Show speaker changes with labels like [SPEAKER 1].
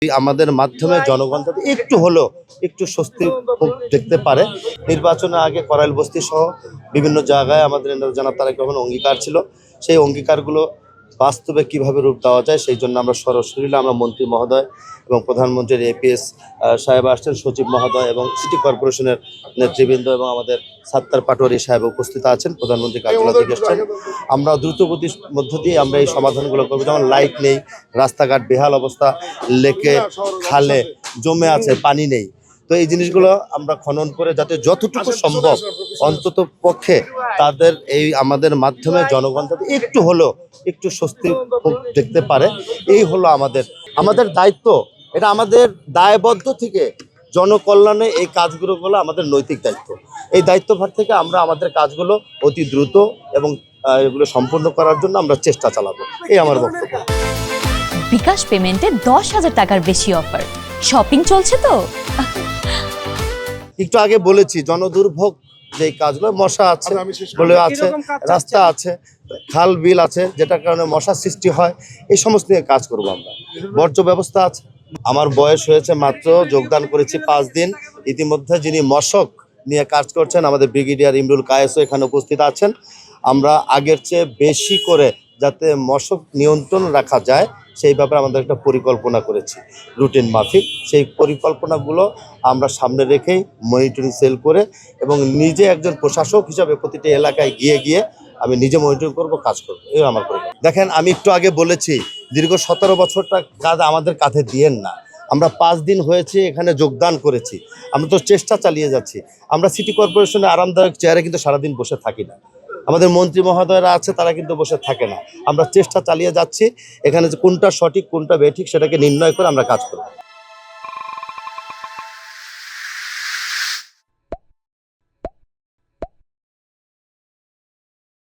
[SPEAKER 1] আমাদের মাধ্যমে জনগণ যাতে একটু হলেও একটু স্বস্তি দেখতে পারে। নির্বাচনের আগে করাইল বস্তি সহ বিভিন্ন জায়গায় আমাদের জনাব তারেক রহমানের অঙ্গীকার ছিল, সেই অঙ্গীকারগুলো বাস্তবে কিভাবে রূপ দেওয়া যায় সেই জন্য আমরা সরাসরি আমরা মন্ত্রী মহোদয় এবং প্রধানমন্ত্রীর এপিএস সাহেব আসছেন, সচিব মহোদয় এবং সিটি কর্পোরেশনের নেতৃবৃন্দ এবং আমাদের সাত্তার পাটোয়ারি সাহেব উপস্থিত আছেন, প্রধানমন্ত্রী কার্যালয় থেকে এসছেন। আমরা দ্রুতগতির মধ্য দিয়ে আমরা এই সমাধানগুলো করবো। যেমন লাইট নেই, রাস্তাঘাট বেহাল অবস্থা, লেকে খালে জমে আছে, পানি নেই। তো এই জিনিসগুলো আমরা খনন করে যাতে যতটুকু সম্ভব অন্তত পক্ষে তাদের এই আমাদের মাধ্যমে জনগণ যাতে একটু হলেও একটু স্বস্তি দেখতে পারে, এই হলো আমাদের দায়িত্ব। এটা আমাদের দায়বদ্ধ থেকে জনকল্যাণে এই কাজগুলো হলো আমাদের নৈতিক দায়িত্ব। এই দায়িত্বভার থেকে আমরা আমাদের কাজগুলো অতি দ্রুত এবং এগুলো সম্পূর্ণ করার জন্য আমরা চেষ্টা চালাবো, এই আমার বক্তব্য।
[SPEAKER 2] বিকাশ পেমেন্টে 10,000 টাকার বেশি অফার, শপিং চলছে তো।
[SPEAKER 1] একটু আগে বলেছি জনদুর্ভোগ যে কাজগুলো, মশা আছে বলে আছে, রাস্তা আছে, খাল বিল আছে, যেটার কারণে মশার সৃষ্টি হয়, এই সমস্ত নিয়ে কাজ করবো আমরা। বর্জ্য ব্যবস্থা আছে। আমার বয়স হয়েছে মাত্র, যোগদান করেছি 5 দিন। ইতিমধ্যে যিনি মশক নিয়ে কাজ করছেন আমাদের ব্রিগেডিয়ার ইমরুল কায়েসও এখানে উপস্থিত আছেন। আমরা আগের চেয়ে বেশি করে যাতে মশক নিয়ন্ত্রণ রাখা যায় সেই ব্যাপারে আমাদের একটা পরিকল্পনা করেছি রুটিন মাফিক। সেই পরিকল্পনাগুলো আমরা সামনে রেখেই মনিটরিং সেল করে এবং নিজে একজন প্রশাসক হিসাবে প্রতিটি এলাকায় গিয়ে আমি নিজে মনিটরিং করব, কাজ করবো, এই আমার পরিকল্পনা। দেখেন, আমি একটু আগে বলেছি দীর্ঘ 17 বছরটা কাজ আমাদের কাঁধে দিয়েন না। আমরা 5 দিন হয়েছে এখানে যোগদান করেছি, আমরা তো চেষ্টা চালিয়ে যাচ্ছি। আমরা সিটি কর্পোরেশনে আরামদায়ক চেয়ারে কিন্তু সারাদিন বসে থাকি না, আমাদের মন্ত্রী মহোদয়রা আছে তারা কিন্তু বসে থাকে না। আমরা চেষ্টা চালিয়ে যাচ্ছি, এখানে যে কোনটা সঠিক কোনটা বেঠিক সেটাকে নির্ণয় করে আমরা কাজ করব।